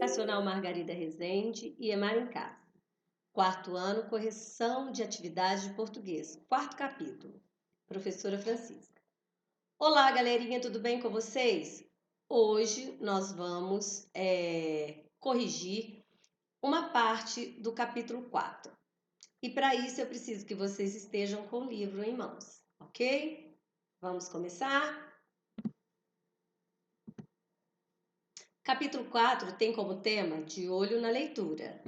Educacional Margarida Rezende e Emar em Casa. Quarto ano, correção de atividade de português. Quarto capítulo. Professora Francisca. Olá, galerinha, tudo bem com vocês? Hoje nós vamos corrigir uma parte do capítulo 4. E para isso eu preciso que vocês estejam com o livro em mãos, ok? Vamos começar? Capítulo 4 tem como tema de olho na leitura.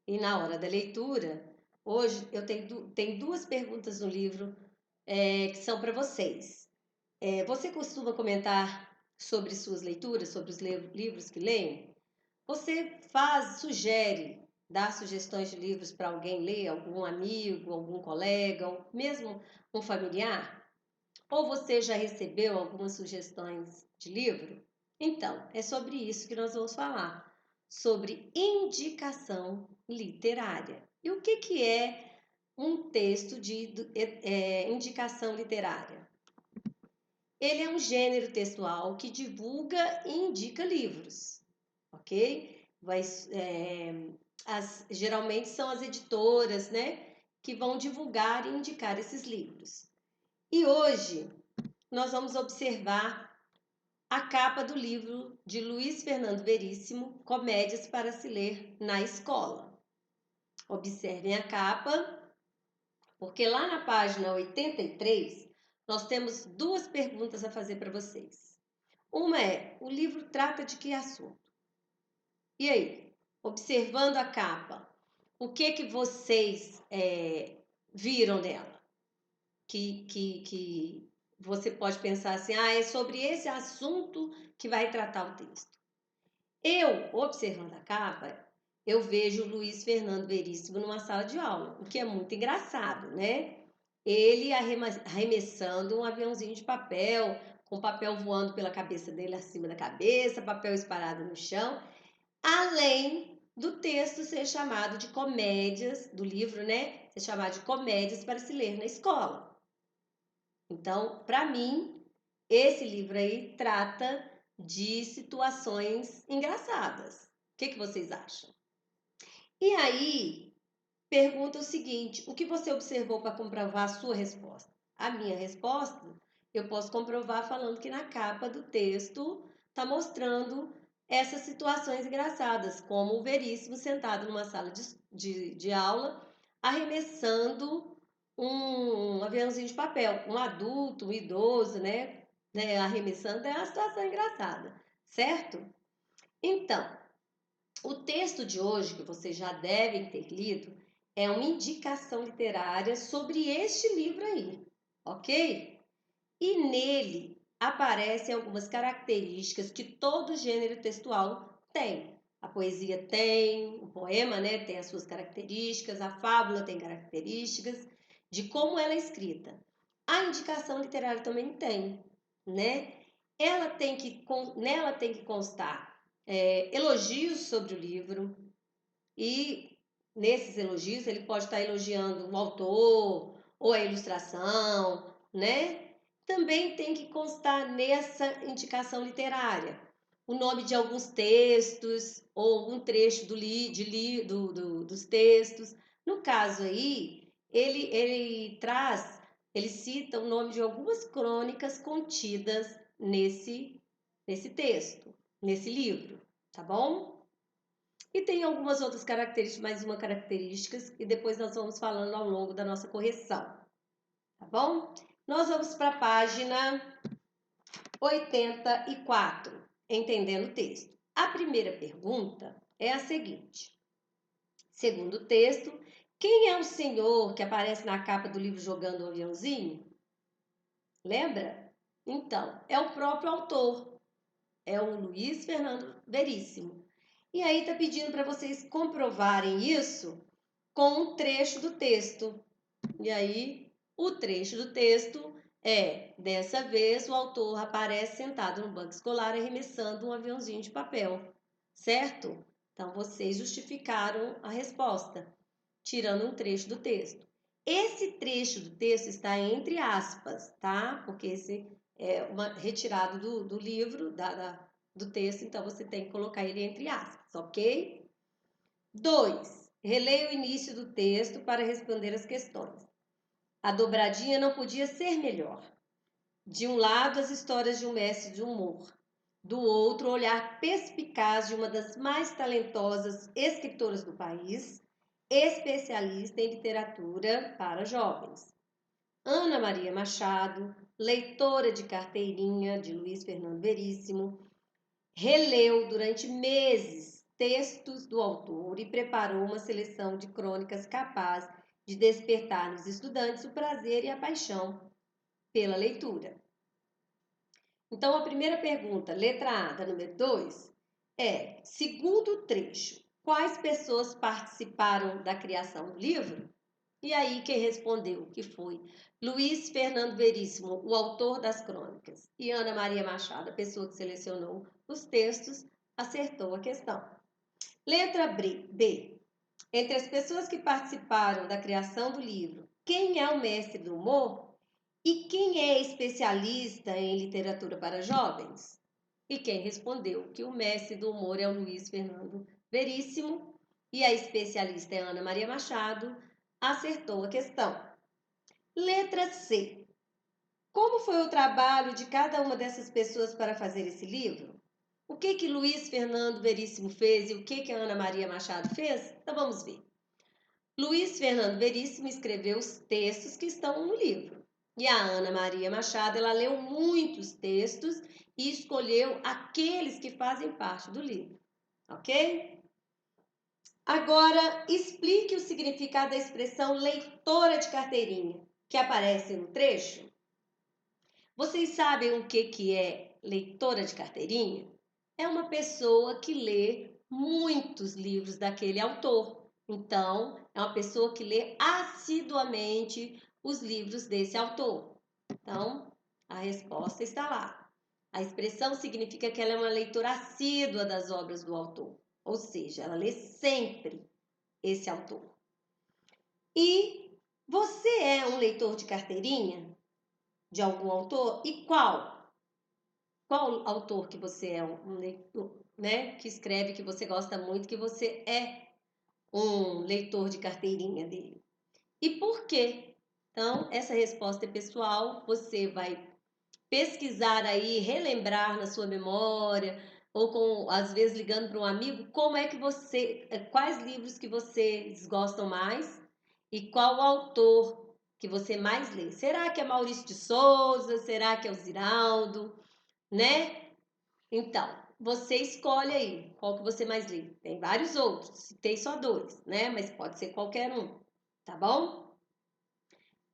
E na hora da leitura, hoje eu tenho duas perguntas no livro que são para vocês. Você costuma comentar sobre suas leituras, sobre os livros que leem? Você sugere, dá sugestões de livros para alguém ler, algum amigo, algum colega, ou mesmo um familiar? Ou você já recebeu algumas sugestões de livro? Então, é sobre isso que nós vamos falar, sobre indicação literária. E o que é um texto de indicação literária? Ele é um gênero textual que divulga e indica livros, ok? Geralmente são as editoras, né, que vão divulgar e indicar esses livros. E hoje nós vamos observar a capa do livro de Luiz Fernando Veríssimo, Comédias para se ler na escola. Observem a capa, porque lá na página 83 nós temos duas perguntas a fazer para vocês. Uma é: o livro trata de que assunto? E aí, observando a capa, o que vocês viram nela? Que você pode pensar assim, é sobre esse assunto que vai tratar o texto. Eu, observando a capa, eu vejo o Luiz Fernando Veríssimo numa sala de aula, o que é muito engraçado, né? Ele arremessando um aviãozinho de papel, com papel voando pela cabeça dele acima da cabeça, papel espalhado no chão, além do texto ser chamado de comédias, do livro, né? Ser chamado de comédias para se ler na escola. Então, para mim, esse livro aí trata de situações engraçadas. O que vocês acham? E aí, pergunta o seguinte: o que você observou para comprovar a sua resposta? A minha resposta, eu posso comprovar falando que na capa do texto está mostrando essas situações engraçadas, como o Veríssimo sentado numa sala de aula, arremessando um aviãozinho de papel, um adulto, um idoso, né, arremessando, é uma situação engraçada, certo? Então, o texto de hoje, que vocês já devem ter lido, é uma indicação literária sobre este livro aí, ok? E nele aparecem algumas características que todo gênero textual tem. A poesia tem, o poema, né, tem as suas características, a fábula tem características de como ela é escrita. A indicação literária também tem, né? Nela tem que constar elogios sobre o livro, e nesses elogios ele pode estar elogiando o autor ou a ilustração, né? Também tem que constar nessa indicação literária o nome de alguns textos ou algum trecho dos textos. No caso aí, ele cita o nome de algumas crônicas contidas nesse texto, nesse livro, tá bom? E tem algumas outras características, mais uma característica, e depois nós vamos falando ao longo da nossa correção, tá bom? Nós vamos para a página 84, entendendo o texto. A primeira pergunta é a seguinte: segundo o texto, quem é o senhor que aparece na capa do livro jogando um aviãozinho? Lembra? Então, é o próprio autor, é o Luiz Fernando Veríssimo. E aí está pedindo para vocês comprovarem isso com um trecho do texto. E aí, o trecho do texto dessa vez, o autor aparece sentado no banco escolar arremessando um aviãozinho de papel, certo? Então, vocês justificaram a resposta, tirando um trecho do texto. Esse trecho do texto está entre aspas, tá? Porque esse é retirado do livro, do texto, então você tem que colocar ele entre aspas, ok? 2. Releia o início do texto para responder as questões. A dobradinha não podia ser melhor. De um lado, as histórias de um mestre de humor. Do outro, o olhar perspicaz de uma das mais talentosas escritoras do país, especialista em literatura para jovens. Ana Maria Machado, leitora de carteirinha de Luiz Fernando Veríssimo, releu durante meses textos do autor e preparou uma seleção de crônicas capaz de despertar nos estudantes o prazer e a paixão pela leitura. Então, a primeira pergunta, letra A, da número 2, é: segundo o trecho, quais pessoas participaram da criação do livro? E aí, quem respondeu que foi Luiz Fernando Veríssimo, o autor das crônicas, e Ana Maria Machado, a pessoa que selecionou os textos, acertou a questão. Letra B. Entre as pessoas que participaram da criação do livro, quem é o mestre do humor? E quem é especialista em literatura para jovens? E quem respondeu que o mestre do humor é o Luiz Fernando Veríssimo e a especialista é Ana Maria Machado, acertou a questão. Letra C. Como foi o trabalho de cada uma dessas pessoas para fazer esse livro? O que Luiz Fernando Veríssimo fez e o que a Ana Maria Machado fez? Então vamos ver. Luiz Fernando Veríssimo escreveu os textos que estão no livro. E a Ana Maria Machado, ela leu muitos textos e escolheu aqueles que fazem parte do livro, ok? Agora, explique o significado da expressão leitora de carteirinha, que aparece no trecho. Vocês sabem o que é leitora de carteirinha? É uma pessoa que lê muitos livros daquele autor. Então, é uma pessoa que lê assiduamente os livros desse autor. Então, a resposta está lá. A expressão significa que ela é uma leitora assídua das obras do autor, ou seja, ela lê sempre esse autor. E você é um leitor de carteirinha de algum autor? E qual? Qual autor que você é um leitor, né? Que escreve, que você gosta muito, que você é um leitor de carteirinha dele? E por quê? Então, essa resposta é pessoal, você vai pesquisar aí, relembrar na sua memória, ou às vezes ligando para um amigo, como é que quais livros que vocês gostam mais e qual o autor que você mais lê? Será que é Maurício de Souza? Será que é o Ziraldo? Né? Então, você escolhe aí qual que você mais lê. Tem vários outros, citei só 2, né? Mas pode ser qualquer um, tá bom?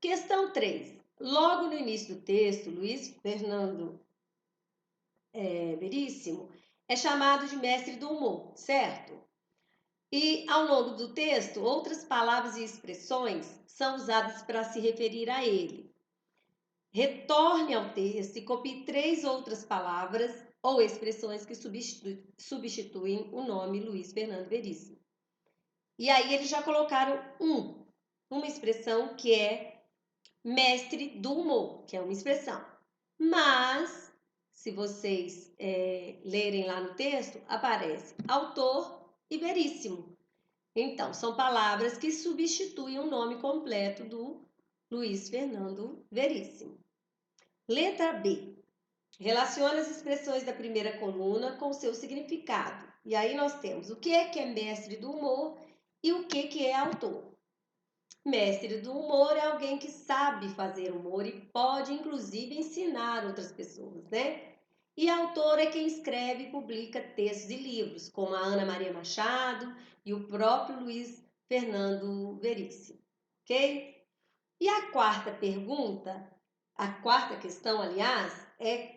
Questão 3. Logo no início do texto, Luiz Fernando Veríssimo é chamado de mestre do humor, certo? E ao longo do texto, outras palavras e expressões são usadas para se referir a ele. Retorne ao texto e copie 3 outras palavras ou expressões que substituem o nome Luiz Fernando Veríssimo. E aí eles já colocaram uma expressão que é mestre do humor, que é uma expressão. Mas, se vocês lerem lá no texto, aparece autor e veríssimo. Então, são palavras que substituem o nome completo do Luiz Fernando Veríssimo. Letra B. Relaciona as expressões da primeira coluna com o seu significado. E aí nós temos o que é mestre do humor e o que é autor. Mestre do humor é alguém que sabe fazer humor e pode, inclusive, ensinar outras pessoas, né? E autor é quem escreve e publica textos e livros, como a Ana Maria Machado e o próprio Luiz Fernando Veríssimo, ok? E a quarta pergunta, a quarta questão, aliás,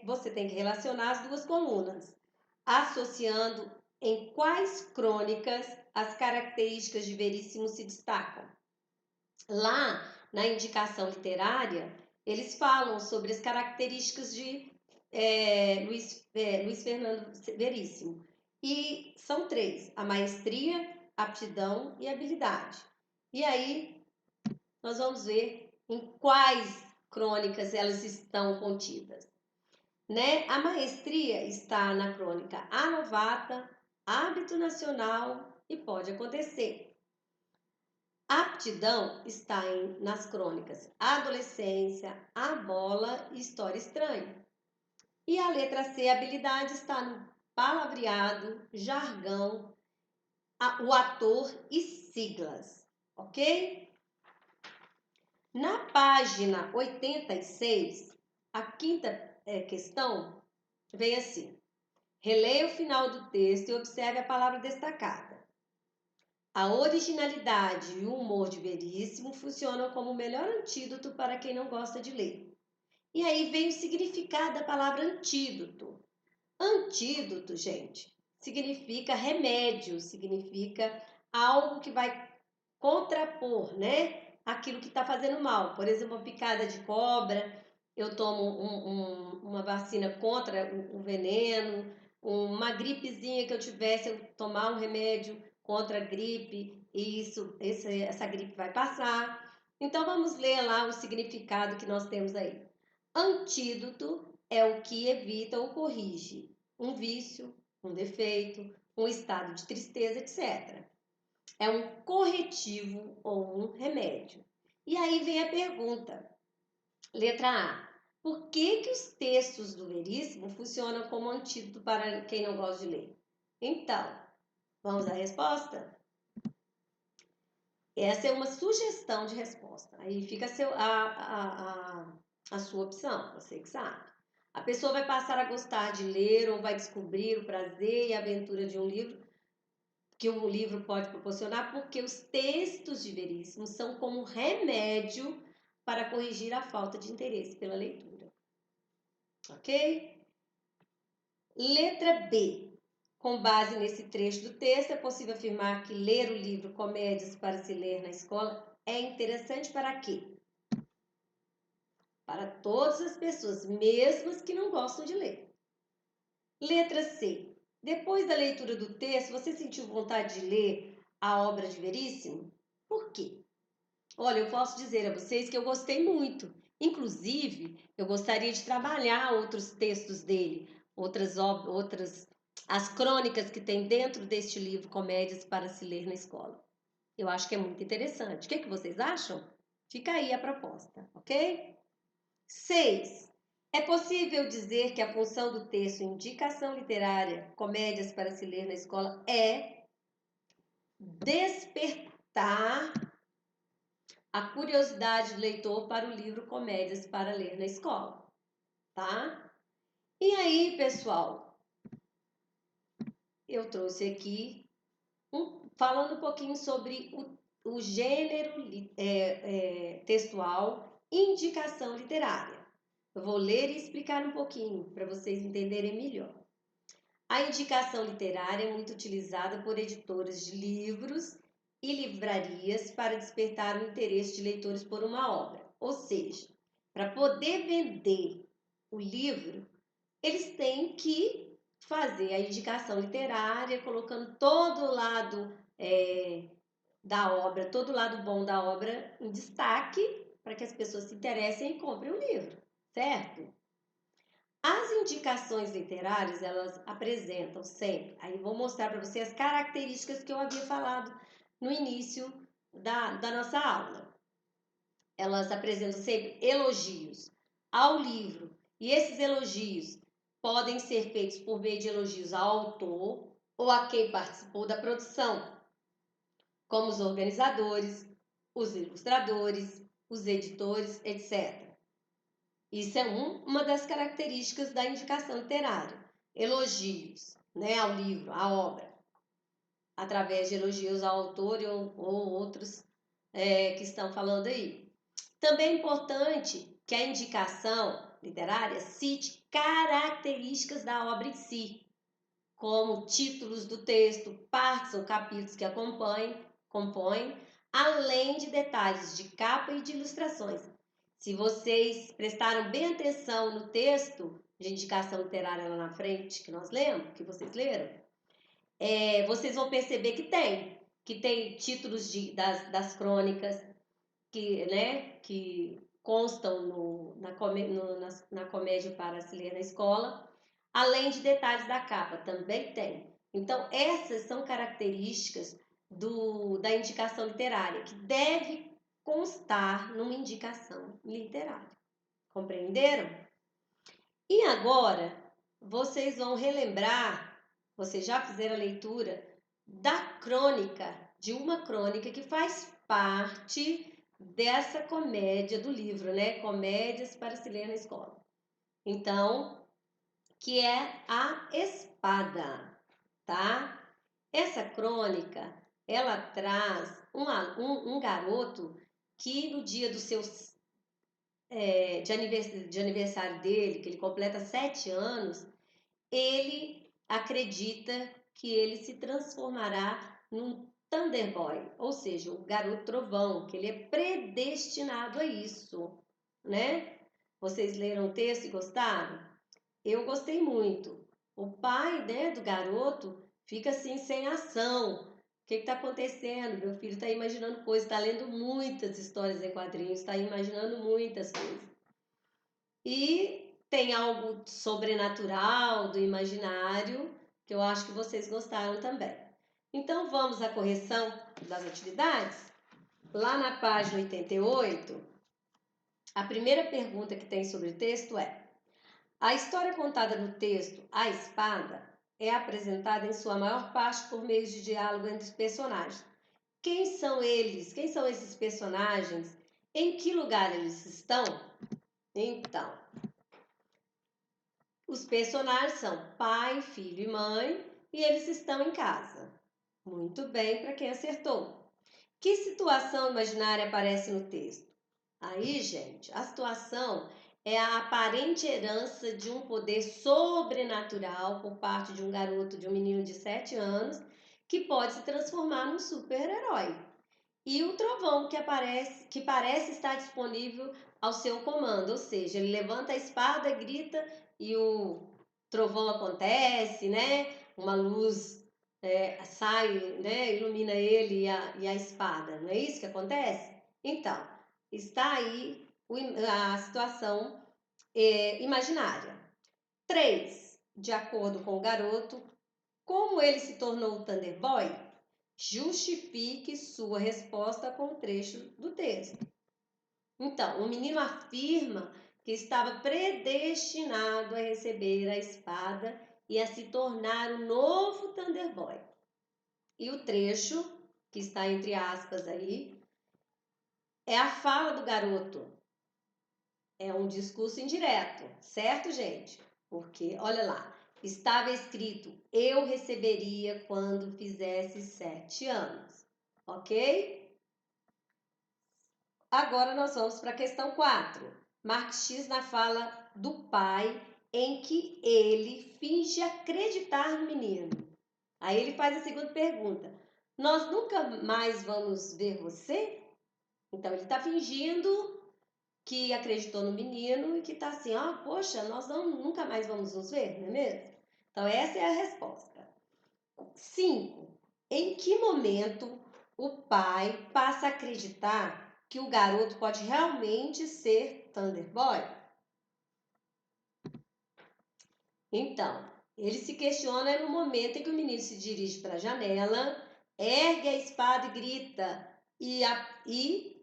você tem que relacionar as duas colunas, associando em quais crônicas as características de Veríssimo se destacam. Lá, na indicação literária, eles falam sobre as características de Luiz Fernando Veríssimo. E são 3, a maestria, aptidão e habilidade. E aí, nós vamos ver em quais crônicas elas estão contidas. né? A maestria está na crônica A Novata, Hábito Nacional e Pode Acontecer. A aptidão está nas crônicas Adolescência, A Bola e História Estranha. E a letra C, habilidade, está no palavreado, jargão, o ator e siglas, ok? Na página 86, a quinta questão vem assim. Releia o final do texto e observe a palavra destacada. A originalidade e o humor de Veríssimo funcionam como o melhor antídoto para quem não gosta de ler. E aí vem o significado da palavra antídoto. Antídoto, gente, significa remédio, significa algo que vai contrapor, né? Aquilo que está fazendo mal. Por exemplo, uma picada de cobra, eu tomo uma vacina contra o veneno, uma gripezinha que eu tivesse, eu tomar um remédio contra a gripe, e essa gripe vai passar. Então, vamos ler lá o significado que nós temos aí. Antídoto é o que evita ou corrige um vício, um defeito, um estado de tristeza, etc. É um corretivo ou um remédio. E aí vem a pergunta. Letra A. Por que os textos do Veríssimo funcionam como antídoto para quem não gosta de ler? Então, vamos à resposta? Essa é uma sugestão de resposta. Aí fica a sua opção, você que sabe. A pessoa vai passar a gostar de ler ou vai descobrir o prazer e a aventura de um livro que um livro pode proporcionar, porque os textos de Veríssimo são como remédio para corrigir a falta de interesse pela leitura. Ok? Letra B. Com base nesse trecho do texto, é possível afirmar que ler o livro Comédias para se ler na escola é interessante para quê? Para todas as pessoas, mesmo as que não gostam de ler. Letra C. Depois da leitura do texto, você sentiu vontade de ler a obra de Veríssimo? Por quê? Olha, eu posso dizer a vocês que eu gostei muito. Inclusive, eu gostaria de trabalhar outros textos dele, as crônicas que tem dentro deste livro Comédias para se ler na escola. Eu acho que é muito interessante. O que vocês acham? Fica aí a proposta, ok? 6. É possível dizer que a função do texto Indicação Literária, Comédias para se ler na escola é despertar a curiosidade do leitor para o livro Comédias para ler na escola, tá? E aí, pessoal, eu trouxe aqui falando um pouquinho sobre o gênero textual indicação literária. Eu vou ler e explicar um pouquinho para vocês entenderem melhor. A indicação literária é muito utilizada por editores de livros e livrarias para despertar o interesse de leitores por uma obra. Ou seja, para poder vender o livro, eles têm que fazer a indicação literária, colocando todo o lado da obra, todo o lado bom da obra em destaque, para que as pessoas se interessem e comprem o livro, certo? As indicações literárias, elas apresentam sempre, aí vou mostrar para vocês as características que eu havia falado no início da nossa aula. Elas apresentam sempre elogios ao livro, e esses elogios podem ser feitos por meio de elogios ao autor ou a quem participou da produção, como os organizadores, os ilustradores, os editores, etc. Isso é uma das características da indicação literária. Elogios, né, ao livro, à obra, através de elogios ao autor ou outros que estão falando aí. Também é importante que a indicação literária cite características da obra em si, como títulos do texto, partes ou capítulos que compõem, além de detalhes de capa e de ilustrações. Se vocês prestaram bem atenção no texto de indicação literária lá na frente, que nós lemos, que vocês leram, vocês vão perceber que tem títulos das crônicas, que constam na comédia para se ler na escola, além de detalhes da capa, também tem. Então, essas são características da indicação literária, que deve constar numa indicação literária. Compreenderam? E agora, vocês vão relembrar, vocês já fizeram a leitura da crônica, de uma crônica que faz parte dessa comédia do livro, né? Comédias para se ler na escola. Então, que é a espada, tá? Essa crônica, ela traz um garoto que no dia do seu de aniversário dele, que ele completa 7 anos, ele acredita que ele se transformará num Thunderboy, ou seja, o garoto trovão, que ele é predestinado a isso, né? Vocês leram o texto e gostaram? Eu gostei muito. O pai, né, do garoto fica assim sem ação. O que está acontecendo? Meu filho está imaginando coisas, está lendo muitas histórias em quadrinhos, está imaginando muitas coisas. E tem algo sobrenatural, do imaginário, que eu acho que vocês gostaram também. Então vamos à correção das atividades? Lá na página 88, a primeira pergunta que tem sobre o texto é: a história contada no texto A Espada é apresentada em sua maior parte por meio de diálogo entre os personagens. Quem são eles? Quem são esses personagens? Em que lugar eles estão? Então, os personagens são pai, filho e mãe e eles estão em casa. Muito bem para quem acertou. Que situação imaginária aparece no texto? Aí, gente, a situação é a aparente herança de um poder sobrenatural por parte de um garoto, de um menino de 7 anos, que pode se transformar num super-herói. E o trovão que parece estar disponível ao seu comando, ou seja, ele levanta a espada, grita e o trovão acontece, né? Uma luz sai, né? Ilumina ele e a espada. Não é isso que acontece? Então, está aí a situação imaginária. 3. De acordo com o garoto, como ele se tornou o Thunderboy? Justifique sua resposta com o trecho do texto. Então, o menino afirma que estava predestinado a receber a espada e a se tornar o novo Thunderboy. E o trecho, que está entre aspas aí, é a fala do garoto. É um discurso indireto, certo, gente? Porque, olha lá, estava escrito: eu receberia quando fizesse 7 anos. Ok? Agora nós vamos para a questão 4. Marque X na fala do pai em que ele finge acreditar no menino. Aí ele faz a segunda pergunta: nós nunca mais vamos ver você? Então ele está fingindo que acreditou no menino e que está assim, poxa, nós nunca mais vamos nos ver, não é mesmo? Então essa é a resposta. 5. Em que momento o pai passa a acreditar que o garoto pode realmente ser Thunderboy? Então, ele se questiona no momento em que o menino se dirige para a janela, ergue a espada e grita, e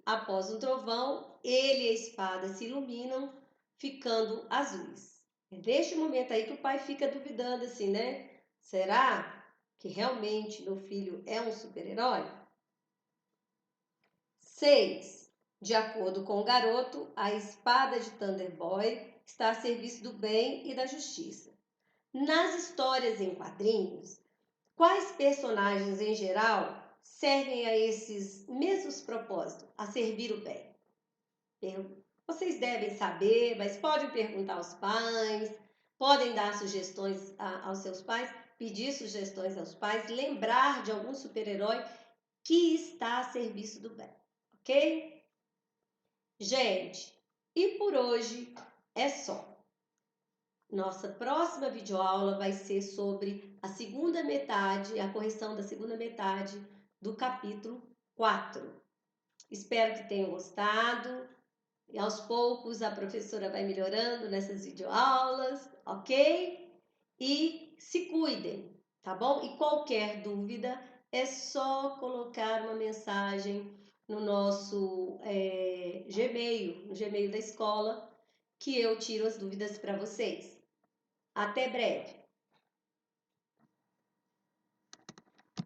após um trovão, ele e a espada se iluminam, ficando azuis. É neste momento aí que o pai fica duvidando assim, né? Será que realmente meu filho é um super-herói? 6. De acordo com o garoto, a espada de Thunderboy está a serviço do bem e da justiça. Nas histórias em quadrinhos, quais personagens em geral servem a esses mesmos propósitos, a servir o bem? Vocês devem saber, mas podem perguntar aos pais, podem dar sugestões aos seus pais, pedir sugestões aos pais, lembrar de algum super-herói que está a serviço do bem, ok? Gente, e por hoje é só. Nossa próxima videoaula vai ser sobre a segunda metade, a correção da segunda metade do capítulo 4. Espero que tenham gostado. E aos poucos a professora vai melhorando nessas videoaulas, ok? E se cuidem, tá bom? E qualquer dúvida é só colocar uma mensagem no nosso Gmail, no Gmail da escola, que eu tiro as dúvidas para vocês. Até breve!